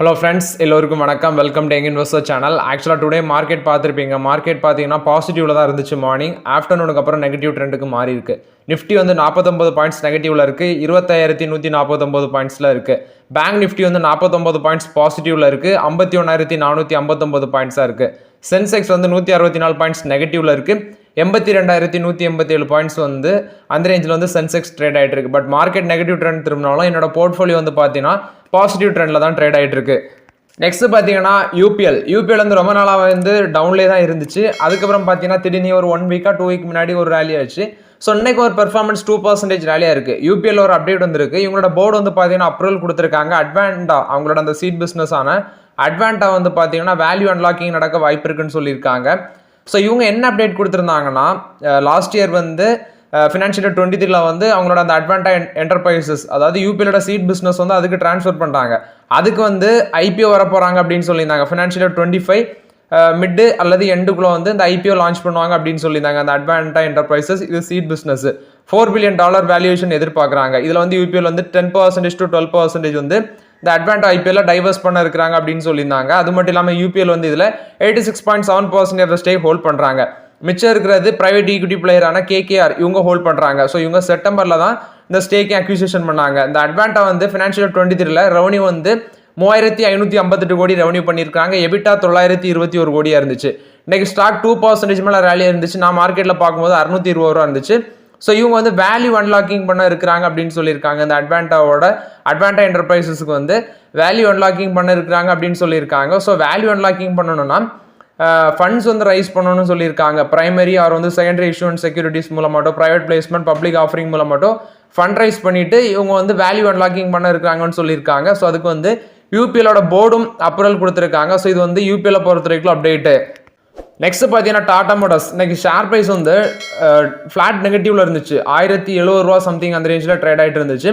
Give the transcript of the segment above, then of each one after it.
Hello friends, எல்லோருக்கும் வணக்கம். Welcome to young investor channel. ஆக்சுவலாக டுடே மார்க்கெட் பார்த்துருப்பீங்க. மார்க்கெட் பார்த்தீங்கன்னா பாசிட்டிவ்ல தான் இருந்துச்சு. மார்னிங் ஆஃப்டர்நூனுக்கு அப்புறம் நெகட்டிவ் ட்ரெண்டுக்கு மாறி இருக்கு. நிஃப்டி வந்து 49 பாயிண்ட்ஸ் நெகட்டிவ்ல இருக்கு, 25,149 பாயிண்ட்ஸ்ல இருக்கு. பேங்க் நிஃப்டி வந்து 49 பாயிண்ட்ஸ் பாசிட்டிவ்ல இருக்கு, 51,459 பாயிண்ட்ஸா இருக்கு. சென்செக்ஸ் வந்து 164 பாயிண்ட்ஸ் நெகட்டிவ்ல இருக்கு, 82,187 பாயிண்ட்ஸ் வந்து அந்த ரேஞ்சில் வந்து சென்செக்ஸ் ட்ரேட் ஆகிட்டு இருக்கு. பட் மார்க்கெட் நெகட்டிவ் ட்ரெண்ட் திரும்பினாலும் என்னோட போர்ட்ஃபோலியோ வந்து பார்த்தீங்கன்னா பாசிட்டிவ் ட்ரெண்டில் தான் ட்ரேட் ஆகிட்டு இருக்கு. நெக்ஸ்ட் பார்த்தீங்கன்னா யூபிஎல் வந்து ரொம்ப நாளாக வந்து டவுன்லே தான் இருந்துச்சு. அதுக்கப்புறம் பார்த்தீங்கன்னா திடீர்னு ஒரு 1 வீக்கா 2 வீக் முன்னாடி ஒரு ரேலி ஆச்சு. ஸோ இன்னைக்கு ஒரு பெர்ஃபார்மன்ஸ் 2% ரேலியாக இருக்குது. யூபிஎல் ஒரு அப்டேட் வந்துருக்கு. இவங்களோட போர்டு வந்து பார்த்தீங்கன்னா அப்ரூவல் கொடுத்துருக்காங்க. அட்வான்டா அவங்களோட அந்த சீட் பிஸ்னஸ் ஆன அட்வான்டா வந்து பார்த்தீங்கன்னா வேல்யூ அன்லாக்கிங் நடக்க வாய்ப்பு இருக்குன்னு சொல்லியிருக்காங்க. ஸோ இவங்க என்ன அப்டேட் கொடுத்துருந்தாங்கன்னா, லாஸ்ட் இயர் வந்து ஃபினான்ஷியல் 23 வந்து அவங்களோட அந்த அட்வான்டா என்டர்பிரைசஸ், அதாவது யூபிஎலோட சீட் பிஸ்னஸ் வந்து அதுக்கு ட்ரான்ஸ்ஃபர் பண்ணுறாங்க. அதுக்கு வந்து ஐபிஓ வர போகிறாங்க அப்படின்னு சொல்லியிருந்தாங்க. ஃபினான்ஷியல் 25 மிட்டு அல்லது எண்டுக்குள்ள வந்து இந்த ஐபிஓ லான்ச் பண்ணுவாங்க அப்படின்னு சொல்லியிருந்தாங்க. அந்த அட்வான்டா என்டர்பிரைசஸ் இது சீட் பிஸ்னஸ் $4 billion வேல்யூவேஷன் எதிர்பார்க்குறாங்க. இதில் வந்து யூபிஎல் வந்து 10% to 12% வந்து இந்த அட்வான்டா ஐபிஎல்ல டைவர்ஸ் பண்ண இருக்கிறாங்க அப்படின்னு சொல்லியிருந்தாங்க. அது மட்டும் இல்லாமல் யூபிஎல் வந்து இதில் 86.7% ஸ்டேக் ஹோல்ட் பண்ணுறாங்க. மிச்சம் இருக்கிறது பிரைவேட் ஈக்விட்டி பிளேயரான கேகேஆர் இவங்க ஹோல்ட் பண்ணுறாங்க. ஸோ இவங்க செப்டம்பரில் தான் இந்த ஸ்டேக்கை அக்விசிஷன் பண்ணாங்க. இந்த அட்வான்டா வந்து ஃபினான்ஷியல் 23 ரெவன்யூ வந்து 3,558 கோடி ரெவன்யூ பண்ணியிருக்காங்க. எபிட்டா 921 கோடியாக இருந்துச்சு. இன்னைக்கு ஸ்டாக் 2% மேலே ரேலியாக இருந்துச்சு. நான் மார்க்கெட்டில் பார்க்கும்போது 620 ரூபா இருந்துச்சு. ஸோ இவங்க வந்து வேல்யூ அன்லாக்கிங் பண்ண இருக்கிறாங்க அப்படின்னு சொல்லியிருக்காங்க. இந்த அட்வான்டா என்டர்பிரைசஸ்க்கு வந்து வேல்யூ அன்லாக்கிங் பண்ண இருக்கிறாங்க அப்படின்னு சொல்லியிருக்காங்க. ஸோ வேல்யூ அன்லாக்கிங் பண்ணணும்னா ஃபண்ட்ஸ் வந்து ரைஸ் பண்ணணும்னு சொல்லியிருக்காங்க. பிரைமரி ஆர் வந்து செகண்டரி இஷ்யூன்ஸ் செக்யூரிட்டிஸ் மூலமாட்டோ, ப்ரைவேட் பிளேஸ்மெண்ட், பப்ளிக் ஆஃபரிங் மூலமாட்டோ ஃபண்ட் ரைஸ் பண்ணிட்டு இவங்க வந்து வேல்யூ அன்லாக்கிங் பண்ண இருக்கிறாங்கன்னு சொல்லியிருக்காங்க. ஸோ அதுக்கு வந்து யூபிஎலோட போர்டும் அப்ரூவல் கொடுத்துருக்காங்க. ஸோ இது வந்து யூபிஎல்ல பொறுத்த வரைக்கும் அப்டேட்டு. நெக்ஸ்ட் பார்த்தீங்கன்னா டாடா மோட்டார்ஸ் இன்னைக்கு ஷேர் ப்ரைஸ் வந்து ஃபிளாட் நெகட்டிவ்ல இருந்துச்சு. 1,070 ரூபா சம்திங் அந்த ரேஞ்சில் ட்ரேட் ஆகிட்டு இருந்துச்சு.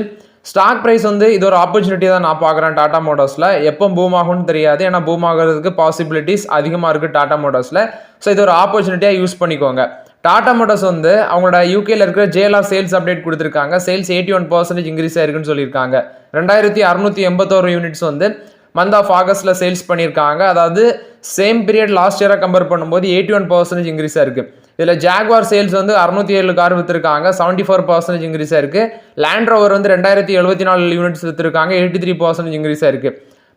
ஸ்டாக் ப்ரைஸ் வந்து இது ஒரு ஆப்பர்ச்சுனிட்டி தான் நான் பார்க்குறேன் டாடா மோட்டார்ஸில். எப்போ பூம் ஆகும்னு தெரியாது, ஏன்னா பூம் ஆகிறதுக்கு பாசிபிலிட்டிஸ் அதிகமாக இருக்குது டாடா மோட்டார்ஸில். ஸோ இது ஒரு ஆப்பர்ச்சுனிட்டியாக யூஸ் பண்ணிக்கோங்க. டாடா மோட்டார்ஸ் வந்து அவங்களோட யூகேல இருக்கிற ஜேஎல்ஆர் சேல்ஸ் அப்டேட் கொடுத்துருக்காங்க. சேல்ஸ் 81% இன்க்ரீஸ் ஆயிருக்குன்னு சொல்லியிருக்காங்க. 2,681 யூனிட்ஸ் வந்து மந்த் ஆஃப் ஆகஸ்ட்ல சேல்ஸ் பண்ணியிருக்காங்க. அதாவது சேம் பீரியட் லாஸ்ட் இயரை கம்பேர் பண்ணும்போது 81% இன்க்ரீஸ் ஆயிருக்கு. இதில் ஜாக்வார் சேல்ஸ் வந்து 607 கார் விற்றுருக்காங்க, 74% இன்க்ரீஸ் ஆயிருக்கு. லேண்ட் ரோவர் வந்து 2,074 யூனிட்ஸ் விற்றுருக்காங்க, 83% இன்க்ரீஸ் ஆயிருக்கு.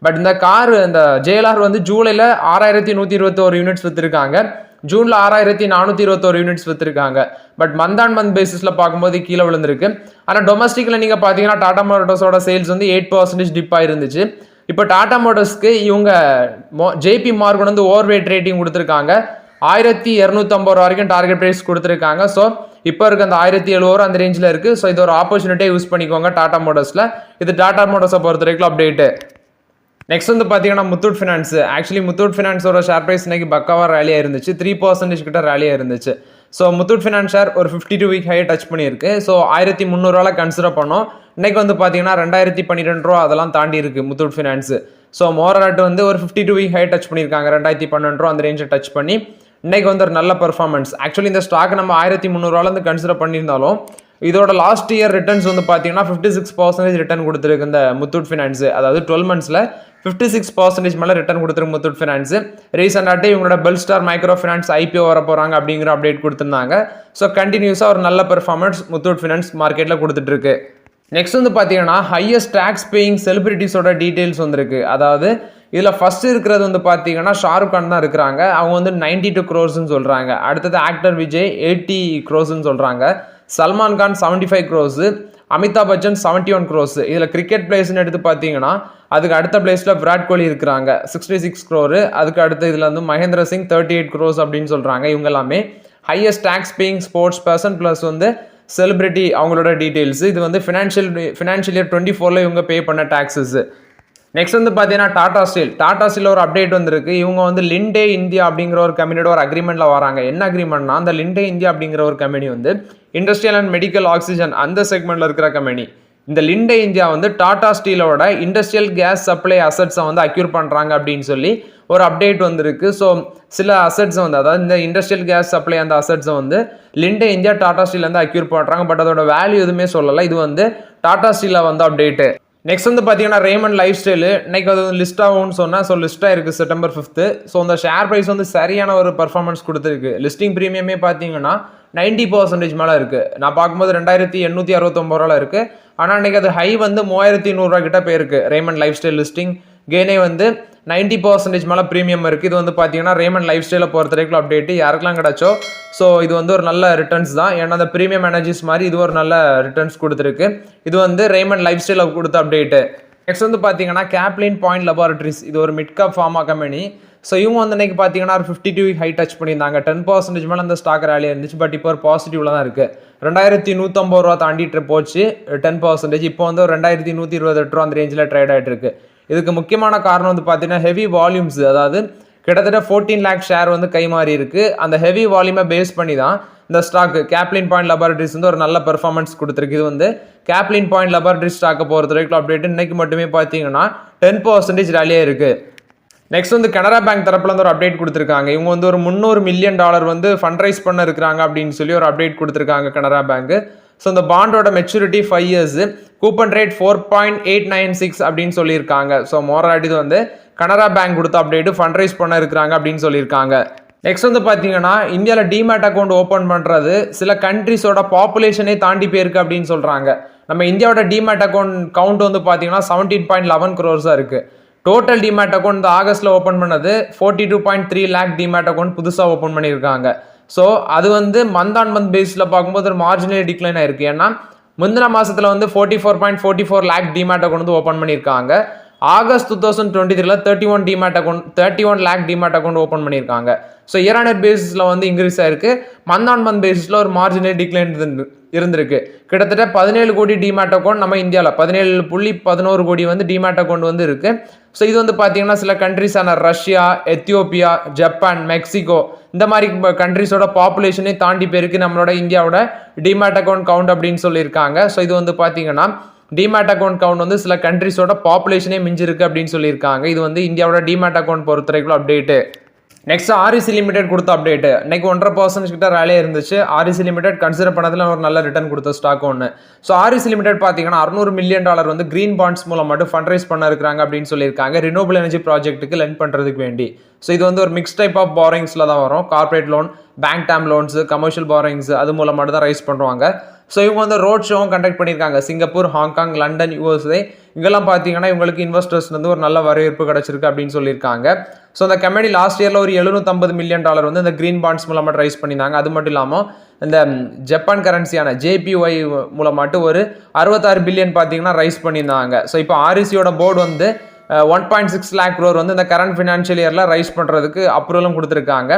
பட் இந்த கார் இந்த ஜேஎல்ஆர் வந்து ஜூலையில் 6,121 யூனிட்ஸ் விற்றுருக்காங்க, ஜூனில் 6,421 யூனிட்ஸ் விற்றுருக்காங்க. பட் மந்த் ஆன் மந்த் பேசிஸில் பார்க்கும்போது கீழே விழுந்திருக்கு. ஆனால் டொமஸ்டிக்கில் நீங்கள் பார்த்தீங்கன்னா டாடா மோட்டார்ஸோட சேல்ஸ் வந்து 8% டிப் ஆயிருந்துச்சு. இப்போ டாடா மோட்டார்ஸ்க்கு இவங்க ஜேபி மார்கன் வந்து ஓவர்வேட் ரேட்டிங் கொடுத்துருக்காங்க. 1,250 ரூபா வரைக்கும் டார்கெட் ப்ரைஸ் கொடுத்துருக்காங்க. ஸோ இப்போ இருக்க அந்த 1,070 ரூபா அந்த ரேஞ்சில் இருக்குது. ஸோ இது ஒரு ஆப்பர்ச்சுனிட்டியாக யூஸ் பண்ணிக்கோங்க டாடா மோட்டார்ஸில். இது டாடா மோட்டார்ஸை பொறுத்த வரைக்கும் அப்டேட்டு. நெக்ஸ்ட் வந்து பார்த்தீங்கன்னா முத்தூட் ஃபினான்ஸ். ஆக்சுவலி முத்தூட் ஃபினான்ஸோட ஷேர் ப்ரைஸ் இன்னைக்கு பக்காவாக ரேலியாக இருந்துச்சு, 3% கிட்ட ரேலியாக இருந்துச்சு. ஸோ முத்தூட் ஃபினான்ஸ் ஷேர் ஒரு 52 வீக் ஹை டச் பண்ணியிருக்கு. ஸோ 1,300 கன்சிடர் பண்ணோம். இன்னைக்கு வந்து பார்த்தீங்கன்னா 2,012 ரூபா அதெல்லாம் தாண்டி இருக்கு முத்தூட் ஃபினான்ஸ். ஸோ மோரராட் வந்து ஒரு 52 வீக் ஹை டச் பண்ணியிருக்காங்க, 2,012 ரூபா அந்த ரேஞ்சை டச் பண்ணி இன்னைக்கு வந்து ஒரு நல்ல பெர்ஃபார்மன்ஸ். ஆக்சுவலி இந்த ஸ்டாக் நம்ம 1,300 கன்சிடர் பண்ணியிருந்தாலும் இதோட லாஸ்ட் இயர் ரிட்டர்ன்ஸ் வந்து பார்த்தீங்கன்னா 56% ரிட்டர்ன் கொடுத்துருக்கு இந்த முத்தூட் ஃபினான்ஸ். அதாவது 12 monthsல 56% மேலே ரிட்டர்ன் கொடுத்துருக்கு முத்தூட் ஃபினான்ஸ். ரீசெண்டாக இவங்களோட பெல்ஸ்டார் மைக்ரோ ஃபினான்ஸ் ஐபிஓ வர போகிறாங்க அப்படிங்கிற அப்டேட் கொடுத்துருந்தாங்க. ஸோ கண்டினியூஸாக ஒரு நல்ல பெர்ஃபார்மன்ஸ் முத்தூட் ஃபினான்ஸ் மார்க்கெட்டில் கொடுத்துட்டு இருக்கு. நெக்ஸ்ட் வந்து பார்த்தீங்கன்னா ஹையஸ்ட் டேக்ஸ் பேயிங் செலிபிரிட்டிஸோட டீட்டெயில்ஸ் வந்துருக்கு. அதாவது இதில் ஃபர்ஸ்ட் இருக்கிறது வந்து பார்த்தீங்கன்னா ஷாருக் கான் தான் இருக்கிறாங்க. அவங்க வந்து 92 crores சொல்கிறாங்க. அடுத்தது ஆக்டர் விஜய் 80 crores சொல்கிறாங்க. Salman Khan 75 crores, Amitabh Bachchan 71 crores. இதில் கிரிக்கெட் பிளேயர்ஸ்னு எடுத்து பார்த்தீங்கன்னா அதுக்கு அடுத்த பிளேஸில் விராட் கோலி இருக்கிறாங்க, 66 crore. அதுக்கு அடுத்து இதில் வந்து மகேந்திர சிங் 38 crores அப்படின்னு சொல்கிறாங்க. இவங்க எல்லாமே highest tax paying sports person plus வந்து செலிபிரிட்டி அவங்களோட டீட்டெயில்ஸ். இது வந்து ஃபினான்ஷியல் இயர் 24 இவங்க பே பண்ண டாக்ஸஸ். நெக்ஸ்ட் வந்து பார்த்தீங்கன்னா டாடா ஸ்டீல் ஒரு அப்டேட் வந்திருக்கு. இவங்க வந்து லிண்டே இந்தியா அப்படிங்கிற ஒரு கம்பெனியோட ஒரு அக்ரிமெண்ட்ல வராங்க. என்ன அக்ரிமெண்ட்னா, அந்த லிண்டே இந்தியா அப்படிங்கிற ஒரு கம்பெனி வந்து இண்டஸ்ட்ரியல் அண்ட் மெடிக்கல் ஆக்சிஜன் அந்த செக்மெண்ட்ல இருக்கிற கம்பெனி. இந்த லிண்டே இந்தியா வந்து டாடா ஸ்டீலோட இண்டஸ்ட்ரியல் கேஸ் சப்ளை அசட்ஸை வந்து அக்யூர் பண்ணுறாங்க அப்படின்னு சொல்லி ஒரு அப்டேட் வந்திருக்கு. ஸோ சில அசட்ஸை வந்து, அதாவது இந்த இண்டஸ்ட்ரியல் கேஸ் சப்ளை அந்த அசட்ஸை வந்து லிண்டே இந்தியா டாடா ஸ்டீல் வந்து அக்யூர் பண்ணுறாங்க. பட் அதோட வேல்யூ எதுவுமே சொல்லலை. இது வந்து டாடா ஸ்டீலில் வந்து அப்டேட்டு. நெக்ஸ்ட் வந்து பார்த்தீங்கன்னா ரேமண்ட் லைஃப் ஸ்டைலு இன்னைக்கு அது லிஸ்ட் ஆகும்னு சொன்னால் லிஸ்ட் ஆயிருக்கு செப்டம்பர் 5th. ஸோ அந்த ஷேர் ப்ரைஸ் வந்து சரியான ஒரு பர்ஃபார்மன்ஸ் கொடுத்துருக்கு. லிஸ்டிங் ப்ரீமியமே பார்த்தீங்கன்னா 90% மேலே இருக்குது. நான் பார்க்கும்போது 2869 இருக்குது. ஆனால் இன்னைக்கு அது ஹை வந்து 3100 கிட்ட போயிருக்கு. ரேமண்ட் லைஃப் ஸ்டைல் லிஸ்டிங் கெயினே வந்து 90% மேலே ப்ரீமியம் இருக்குது. இது வந்து பார்த்தீங்கன்னா ரேமண்ட் லைஃப் ஸ்டைலை பொறுத்த வரைக்கும் அப்டேட்டு யாருக்கெல்லாம் கிடச்சோ ஸோ இது வந்து ஒரு நல்ல ரிட்டர்ன்ஸ் தான். ஏன்னா அந்த ப்ரீமியம் எனர்ஜிஸ் மாதிரி இது ஒரு நல்ல ரிட்டர்ன்ஸ் கொடுத்துருக்கு. இது வந்து ரேமண்ட் லைஃப் ஸ்டைலில் கொடுத்த அப்டேட்டு. நெக்ஸ்ட் வந்து பார்த்தீங்கன்னா கேப்லின் பாயிண்ட் லெபார்டரிஸ், இது ஒரு mid cap pharma company. So இவங்க வந்து இன்னைக்கு பார்த்தீங்கன்னா ஒரு 52 வீக் ஹை டச் பண்ணியிருந்தாங்க. 10% மேலே அந்த ஸ்டாக் ரேலியாக இருந்துச்சு. பட் இப்போ ஒரு பாசிட்டிவ்ல தான் இருக்குது. 2150 ரூபா தாண்டிட்டு போச்சு 10%. இப்போ வந்து ஒரு 2128 ரூபா அந்த ரேஞ்சில் ட்ரேட் ஆகிட்டு இருக்கு. இதுக்கு முக்கியமான காரணம் வந்து பார்த்தீங்கன்னா ஹெவி வால்யூம்ஸ், அதாவது கிட்டத்தட்ட 14 லேக் ஷேர் வந்து கை மாறி இருக்கு. அந்த ஹெவி வால்யூமை பேஸ் பண்ணி தான் இந்த ஸ்டாக் கேப்லின் பாயிண்ட் லெபார்டரிஸ் வந்து ஒரு நல்ல பெர்ஃபார்மன்ஸ் கொடுத்துருக்கு. இது வந்து கேப்லின் பாயிண்ட் லெபார்டரி ஸ்டாக்கை பொறுத்த வரைக்கும் அப்டேட் இன்னைக்கு மட்டுமே பார்த்தீங்கன்னா 10% ரேலியாக இருக்கு. நெக்ஸ்ட் வந்து கனரா பேங்க் தரப்புல வந்து ஒரு அப்டேட் கொடுத்துருக்காங்க. இவங்க வந்து ஒரு $300 மில்லியன் வந்து ஃபண்ட் ரைஸ் பண்ண இருக்கிறாங்க அப்படின்னு சொல்லி ஒரு அப்டேட் கொடுத்துருக்காங்க கனரா பேங்க். ஸோ இந்த பாண்டோட மெச்சூரிட்டி 5 years, கூப்பன் ரேட் 4.896 அப்படின்னு சொல்லியிருக்காங்க. ஸோ மோராட் இது வந்து கனரா பேங்க் கொடுத்த அப்டேட்டு ஃபண்ட் ரைஸ் பண்ண இருக்கிறாங்க அப்படின்னு சொல்லியிருக்காங்க. நெக்ஸ்ட் வந்து பார்த்தீங்கன்னா இந்தியாவில் டிமேட் அக்கௌண்ட் ஓப்பன் பண்ணுறது சில கண்ட்ரிஸோட பாப்புலேஷனே தாண்டி போயிருக்கு அப்படின்னு சொல்கிறாங்க. நம்ம இந்தியாவோட டிமேட் அக்கௌண்ட் கவுண்ட் வந்து பார்த்தீங்கன்னா 17.11 crores இருக்குது. டோட்டல் டிமேட் அக்கௌண்ட் இந்த ஆகஸ்ட்டில் ஓப்பன் பண்ணது 42.3 lakh டிமேட் அக்கௌண்ட் புதுசாக ஓப்பன் பண்ணியிருக்காங்க. ஸோ அது வந்து மந்த் ஆன் மந்த் பேஸில் பார்க்கும்போது ஒரு மார்ஜினல் டிக்ளைன் ஆயிருக்கு. ஏன்னா முந்தின மாதத்தில் வந்து 44.44 lakh டிமேட் அக்கௌண்ட் வந்து ஓப்பன் பண்ணியிருக்காங்க. August 2023 31 lakh demat account open பண்ணியிருக்காங்க. ஸோ இயர் ஆன் இயர் பேசிஸில் வந்து இன்க்ரீஸ் ஆயிருக்கு. மந்த் ஆன் மந்த் பேசிஸில் ஒரு மார்ஜினல் டிக்ளைன் இருந்திருக்கு. கிட்டத்தட்ட 17 கோடி டிமேட் அக்கௌண்ட் நம்ம இந்தியாவில் 17.11 கோடி வந்து டிமேட் அக்கௌண்ட் வந்து இருக்கு. ஸோ இது வந்து பார்த்தீங்கன்னா சில கண்ட்ரிஸான ரஷ்யா, எத்தியோப்பியா, ஜப்பான், மெக்சிகோ இந்த மாதிரி கண்ட்ரிஸோட பாப்புலேஷனே தாண்டி போயிருக்கு நம்மளோட இந்தியாவோட டிமேட் அக்கௌண்ட் கவுண்ட் அப்படின்னு சொல்லியிருக்காங்க. ஸோ இது வந்து பார்த்தீங்கன்னா டிமேட் அக்கௌண்ட் கவுண்ட் வந்து சில கண்ட்ரிஸோட பாப்புலேஷனே மிஞ்சிருக்கு அப்படின்னு சொல்லியிருக்காங்க. இது வந்து இந்தியாவோட டிமேட் அக்கௌண்ட் பொறுத்த வரைக்கும் அப்டேட்டு. நெக்ஸ்ட் ஆர்இசி லிமிடெட் கொடுத்த அப்டேட் இன்னைக்கு 1.5% கிட்ட ரேலியாக இருந்துச்சு. ஆர்இசி லிமிடெட் கன்சிடர் பண்ணதில் ஒரு நல்ல ரிட்டர்ன் கொடுத்த ஸ்டாக் ஒன்று. ஸோ ஆர்இசி லிமிடெட் பார்த்தீங்கன்னா $600 மில்லியன் வந்து கிரீன் பாண்ட்ஸ் மூலம் மட்டும் ஃபண்ட் ரைஸ் பண்ண இருக்கிறாங்க அப்படின்னு சொல்லியிருக்காங்க. ரினோபிள் எனர்ஜி ப்ராஜெக்ட்டுக்கு லெண்ட் பண்ணுறதுக்கு வேண்டி. ஸோ இது வந்து ஒரு மிக்ஸ் டைப் ஆஃப் பாரோயிங்ஸில் தான் வரும். Corporate loan, bank term loans, commercial borrowings அது மூலம் மட்டும் தான் ரைஸ் பண்ணுவாங்க. ஸோ இவங்க வந்து ரோட் ஷோவும் கண்டக்ட் பண்ணியிருக்காங்க. சிங்கப்பூர், ஹாங்காங், லண்டன், USA இங்கெல்லாம் பார்த்தீங்கன்னா இவங்களுக்கு இன்வெஸ்டர்ஸ் வந்து ஒரு நல்ல வரவேற்பு கிடைச்சிருக்கு அப்படின்னு சொல்லியிருக்காங்க. ஸோ அந்த கம்பெனி லாஸ்ட் இயரில் ஒரு $750 மில்லியன் வந்து இந்த கிரீன் பாண்ட்ஸ் மூலமாக ரைஸ் பண்ணியிருந்தாங்க. அது மட்டும் இல்லாமல் இந்த ஜப்பான் கரன்சியான JPY மூலமாட்டு ஒரு 66 பில்லியன் பார்த்தீங்கன்னா ரைஸ் பண்ணியிருந்தாங்க. ஸோ இப்போ ஆர்இசியோட போர்டு வந்து 1.6 lakh crore வந்து இந்த கரண்ட் ஃபினான்ஷியல் இயரில் ரைஸ் பண்ணுறதுக்கு அப்ரூவலும் கொடுத்துருக்காங்க.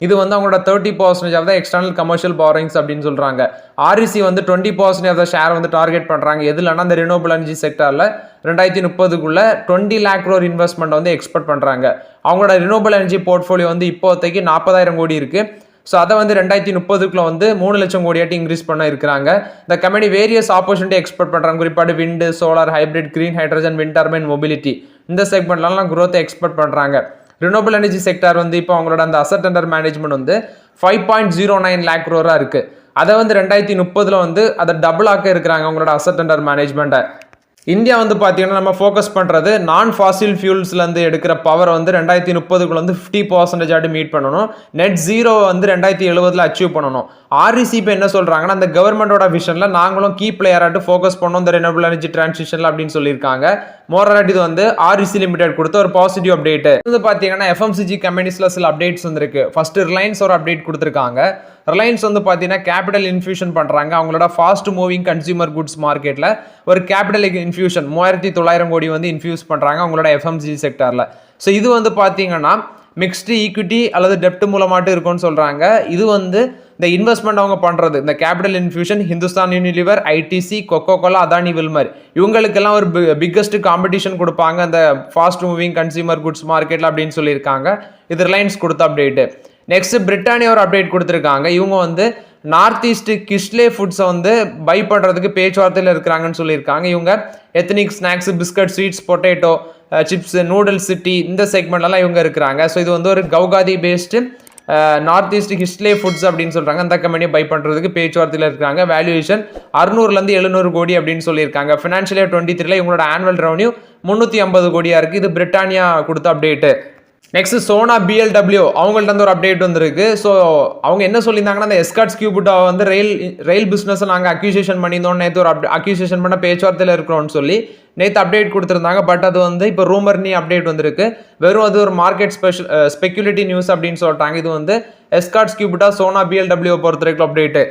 இது வந்து அவங்களோட 30% of the external commercial borrowings அப்படின்னு சொல்கிறாங்க. ஆர்இசி வந்து 20% ஆஃப் த ஷேர் வந்து டார்கெட் பண்ணுறாங்க. எதுலன்னா அந்த ரினோபிள் எனர்ஜி செக்டரில் 2030 $20 lakh crore இன்வெஸ்ட்மெண்ட் வந்து எக்ஸ்பெக்ட் பண்ணுறாங்க. அவங்களோட ரினோபிள் எனர்ஜி போர்ட்ஃபோலியோ வந்து இப்போதைக்கு 40,000 கோடி இருக்குது. ஸோ அதை வந்து 2030 வந்து 3 லட்சம் கோடியாட்டி இன்க்ரீஸ் பண்ண இருக்கிறாங்க. இந்த கம்பெனி வேரியஸ் ஆப்பர்ச்சுனிட்டி எக்ஸ்பெக்ட் பண்ணுறாங்க. குறிப்பாடு wind, solar, hybrid, green hydrogen, wind turbine, mobility இந்த செக்மெண்ட்லாம் growth எக்ஸ்பெக்ட் பண்ணுறாங்க. ரினோபிள் எனர்ஜி செக்டார் வந்து இப்போ அவங்களோட அந்த அசட் அண்டர் மேனேஜ்மெண்ட் வந்து 5.09 lakh crore இருக்குது. அதை வந்து 2030 வந்து அதை டபுள் ஆக்க இருக்கிறாங்க அவங்களோட அசட் அண்டர் மேனேஜ்மெண்ட்டை. இந்தியா வந்து பார்த்தீங்கன்னா நம்ம ஃபோக்கஸ் பண்ணுறது நான் ஃபாசில் ஃபியூல்ஸ்லேருந்து எடுக்கிற பவர் வந்து 2030 வந்து 50% மீட் பண்ணணும். நெட் ஜீரோ வந்து 2070 அச்சீவ் பண்ணணும். ஆர்இசி இப்போ என்ன சொல்கிறாங்கன்னா அந்த கவர்மெண்டோட விஷனில் நாங்களும் கீ பிளேயராட்டு ஃபோக்கஸ் பண்ணோம் இந்த ரெனியூவபிள் எனர்ஜி டிரான்சிஷனில் அப்படின்னு சொல்லியிருக்காங்க. மோராட் இது வந்து ஆர்இசி லிமிடெட் கொடுத்த ஒரு பாசிட்டிவ் அப்டேட். இது பார்த்தீங்கன்னா FMCG கம்பெனிஸில் சில அப்டேட்ஸ் வந்துருக்கு. ஃபர்ஸ்ட் ரிலையன்ஸ் ஒரு அப்டேட் கொடுத்துருக்காங்க. ரிலையன்ஸ் வந்து பார்த்தீங்கன்னா கேபிட்டல் இன்ஃபியூஷன் பண்ணுறாங்க. அவங்களோட ஃபாஸ்ட் மூவிங் கன்சியூமர் குட்ஸ் மார்க்கெட்டில் ஒரு கேபிட்டல் இன்ஃபியூஷன் 3900 கோடி வந்து இன்ஃபியூஸ் பண்ணுறாங்க அவங்களோட FMCG செக்டரில். ஸோ இது வந்து பார்த்தீங்கன்னா மிக்ஸ்டு ஈக்விட்டி அல்லது டெப்ட் மூலமாட்டு இருக்கும்னு சொல்கிறாங்க. இது வந்து இந்த இன்வெஸ்ட்மெண்ட் அவங்க பண்ணுறது இந்த capital infusion Hindustan Unilever, ITC, Coca Cola, Adani, Wilmar இவங்களுக்கெல்லாம் ஒரு பிக்கஸ்ட் காம்படிஷன் கொடுப்பாங்க அந்த ஃபாஸ்ட் மூவிங் கன்சியூமர் குட்ஸ் மார்க்கெட்டில் அப்படின்னு சொல்லியிருக்காங்க. இது ரிலையன்ஸ் கொடுத்த அப்டேட்டு. நெக்ஸ்ட் பிரிட்டானியா ஒரு அப்டேட் கொடுத்துருக்காங்க. இவங்க வந்து நார்த் ஈஸ்ட் கிஸ்லே ஃபுட்ஸை வந்து பை பண்ணுறதுக்கு பேச்சுவார்த்தையில் இருக்கிறாங்கன்னு சொல்லியிருக்காங்க. இவங்க ethnic snacks, biscuit, sweets, potato chips, noodles, city இந்த செக்மெண்ட்லாம் இவங்க இருக்கிறாங்க. ஸோ இது வந்து ஒரு கவுகாதி பேஸ்டு நார்த் ஈஸ்ட் ஹிஸ்ட்லே ஃபுட்ஸ் அப்படின்னு சொல்கிறாங்க. அந்த கம்பெனியை பை பண்ணுறதுக்கு பேச்சுவார்த்தையில் இருக்காங்க. வேல்யூவேஷன் 600 700 கோடி அப்படின்னு சொல்லியிருக்காங்க. ஃபினான்ஷியல் இயர் 23 இவங்களோட ஆனுவல் ரெவன்யூ 350 கோடியாக இருக்குது. இது பிரிட்டானியா கொடுத்த அப்டேட்டு. நெக்ஸ்ட் சோனா பிஎல்டபிள்யூ அவங்கள்ட்ட வந்து ஒரு அப்டேட் வந்திருக்கு. ஸோ அவங்க என்ன சொல்லியிருந்தாங்கன்னா, அந்த எஸ்கார்ட்ஸ் கியூபிட்டா வந்து ரயில் பிஸ்னஸ் நாங்கள் அக்யூசியேஷன் பண்ணியிருந்தோம், நேற்று ஒரு அக்யூசியேஷன் பண்ண பேச்சுவார்த்தையில் இருக்கிறோம்னு சொல்லி நேற்று அப்டேட் கொடுத்துருந்தாங்க. பட் அது வந்து இப்போ ரூமர்னி அப்டேட் வந்திருக்கு. வெறும் அது ஒரு மார்க்கெட் ஸ்பெக்குலேட்டிவ் நியூஸ் அப்படின்னு சொல்லிட்டாங்க. இது வந்து எஸ்கார்ட்ஸ் கியூபிட்டா சோனா பிஎல்டபிள்யூ பொறுத்த வரைக்கும் அப்டேட்டு.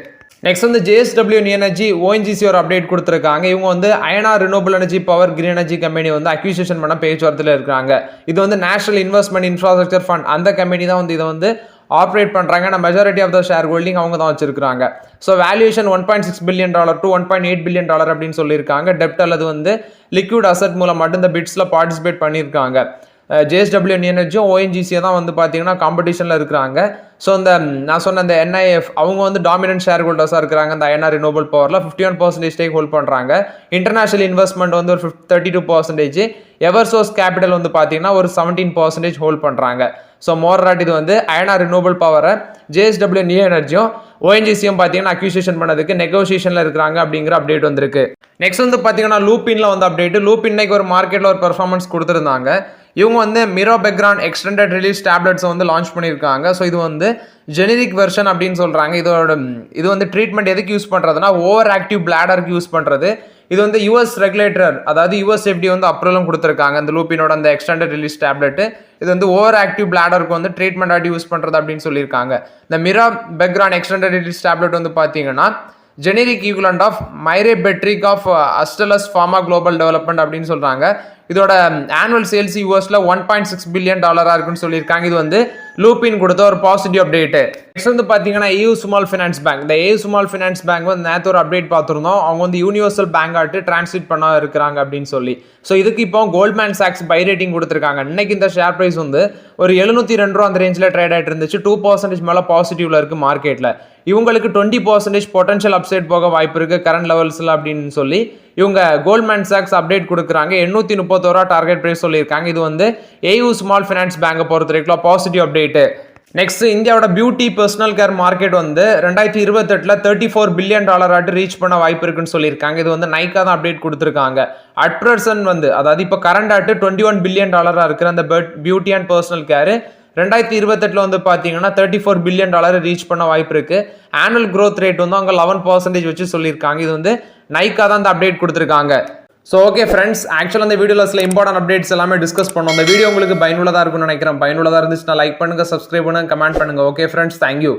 நெக்ஸ்ட் வந்து JSW நியூ எனர்ஜி ONGC ஒரு அப்டேட் கொடுத்துருக்காங்க. இவங்க வந்து Ayana renewable energy power green energy company வந்து அக்யூசியேஷன் பண்ண பேச்சுவார்த்தையில் இருக்காங்க. இது வந்து நேஷனல் இன்வெஸ்ட்மெண்ட் இன்ஃப்ராஸ்ட்ரக்சர் ஃபண்ட் அந்த கம்பெனி தான் வந்து இதை வந்து ஆப்ரேட் பண்ணுறாங்க. நான் majority of the share holding அவங்க தான் வச்சிருக்காங்க. So valuation $1.6 billion to $1.8 billion அப்படின்னு சொல்லியிருக்காங்க. டெப்ட் அல்லது வந்து லிக்விட் அசட் மூலம் மட்டும் இந்த பிட்ஸில் பார்ட்டிசிபேட் பண்ணியிருக்காங்க. JSW நியூ எனர்ஜியும் ONGC தான் வந்து பார்த்தீங்கன்னா காம்படிஷனில் இருக்கிறாங்க. ஸோ இந்த நான் சொன்ன இந்த NIF அவங்க வந்து டாமினன்ட் ஷேர் ஹோல்டர்ஸாக இருக்கிறாங்க. இந்த அயனா ரினோபிள் பவரில் 51% ஸ்டேக் ஹோல்ட் பண்ணுறாங்க. இன்டர்நேஷனல் இன்வெஸ்ட்மெண்ட் வந்து ஒரு 32%, எவர்சோர்ஸ் கேபிட்டல் வந்து பார்த்தீங்கன்னா ஒரு 17% ஹோல்ட் பண்ணுறாங்க. ஸோ மோர்ராட் இது வந்து அயனா ரினோபிள் பவரை JSW நியூ எனர்ஜியும் ONGCயும் பார்த்தீங்கன்னா அக்யூசியேஷன் பண்ணதுக்கு நெகோசியேஷனில் இருக்கிறாங்க அப்படிங்கிற அப்டேட் வந்திருக்கு. நெக்ஸ்ட் வந்து பார்த்தீங்கன்னா லூப்பின்ல வந்து அப்டேட். லூப்பின் இன்னைக்கு ஒரு மார்க்கெட்டில் ஒரு பெர்ஃபார்மன்ஸ் கொடுத்துருந்தாங்க. இவங்க வந்து மிரோபெக்ரான் எக்ஸ்டெண்டட் ரிலீஸ் டேப்லெட்ஸ் வந்து லான்ச் பண்ணியிருக்காங்க. ஸோ இது வந்து ஜெனரிக் வெர்ஷன் அப்படின்னு சொல்கிறாங்க. இது வந்து ட்ரீட்மெண்ட் எதுக்கு யூஸ் பண்ணுறதுனா ஓவர் ஆக்டிவ் பிளாடருக்கு யூஸ் பண்ணுறது. இது வந்து US ரெகுலேட்டர் அதாவது US FDA வந்து அப்ரூவலும் கொடுத்துருக்காங்க இந்த லூப்பினோட அந்த எக்ஸ்டெண்டட் ரிலீஸ் டேப்லெட். இது வந்து ஓவர் ஆக்டிவ் பிளாடருக்கு வந்து ட்ரீட்மெண்ட் ஆட்டி யூஸ் பண்ணுறது அப்படின்னு சொல்லியிருக்காங்க. இந்த மிரோபெக்ரான் எக்ஸ்டெண்டட் ரிலீஸ் டேப்லெட் வந்து பார்த்தீங்கன்னா generic equivalent of Myrbetriq of Astellas pharma global development அப்படின்னு சொல்கிறாங்க. இதோட ஆனுவல் சேல்ஸ் யூஎஸ்ல $1.6 பில்லியன் இருக்குன்னு சொல்லியிருக்காங்க. இது வந்து லூப்பின் கொடுத்த ஒரு பாசிட்டிவ் அப்டேட். நெக்ஸ்ட் வந்து பார்த்தீங்கன்னா EU ஸ்மால் ஃபினான்ஸ் பேங்க். இந்த EU ஸ்மால் ஃபினான்ஸ் பேங்க் வந்து நேற்று ஒரு அப்டேட் பார்த்துருந்தோம். அவங்க வந்து யூனிவர்சல் பேங்க் ஆட்டு டிரான்ஸ்லேட் பண்ண இருக்கிறாங்க அப்படின்னு சொல்லி. ஸோ இதுக்கு இப்போ கோல்ட்மேன் சாக்ஸ் பை ரேட்டிங் கொடுத்துருக்காங்க. இன்னைக்கு இந்த ஷேர் ப்ரைஸ் வந்து ஒரு 702 ரூபா அந்த ரேஞ்சில் ட்ரேட் ஆகிட்டு இருந்துச்சு. 2% மேலே பாசிட்டிவ்ல இருக்கு மார்க்கெட்டில். இவங்களுக்கு 20% பொட்டன்ஷியல் அப்சைட் போக வாய்ப்பு இருக்கு கரண்ட் லெவல்ஸில் அப்படின்னு சொல்லி இவங்க கோல்ட்மேன் சாக்ஸ் அப்டேட் கொடுக்குறாங்க. 830 ரூபா டார்கெட் பிரைஸ் சொல்லியிருக்காங்க. இது வந்து EU ஸ்மால் ஃபினான்ஸ் பேங்கை பொறுத்த வரைக்கும் பாசிட்டிவ் அப்டேட்டு. நெக்ஸ்ட் இந்தியாவோட பியூட்டி பர்சனல் கேர் மார்க்கெட் வந்து 2028 $34 பில்லியன் ஆட்டு ரீச் பண்ண வாய்ப்பு இருக்குன்னு சொல்லியிருக்காங்க. இது வந்து நைக்கா தான் அப்டேட் கொடுத்துருக்காங்க. அட் பிரசன்ட் வந்து அதாவது இப்போ கரண்ட் ஆட்டு $21 பில்லியன் இருக்கிற அந்த பியூட்டி அண்ட் பர்சனல் கேர் 2028 வந்து பார்த்தீங்கன்னா $34 பில்லியன் ரீச் பண்ண வாய்ப்பு இருக்கு. ஆனுவல் க்ரோத் ரேட் வந்து அவங்க 11% வச்சு சொல்லியிருக்காங்க. இது வந்து நைக்கா தான் அந்த அப்டேட் கொடுத்துருக்காங்க. ஸோ ஓகே ஃப்ரெண்ட்ஸ், ஆக்சுவலாக அந்த வீடியோவில் சில இம்பார்ட்டன்ட் அப்டேட்ஸ் எல்லாமே டிஸ்கஸ் பண்ணோம். அந்த வீடியோ உங்களுக்கு பயனுள்ளதாக இருக்கும்னு நினைக்கிறேன். பயனுள்ளதாக இருந்துச்சுன்னா லைக் பண்ணுங்கள், சப்ஸ்கிரைப் பண்ணுங்கள், கமெண்ட் பண்ணுங்கள். Okay friends, thank you.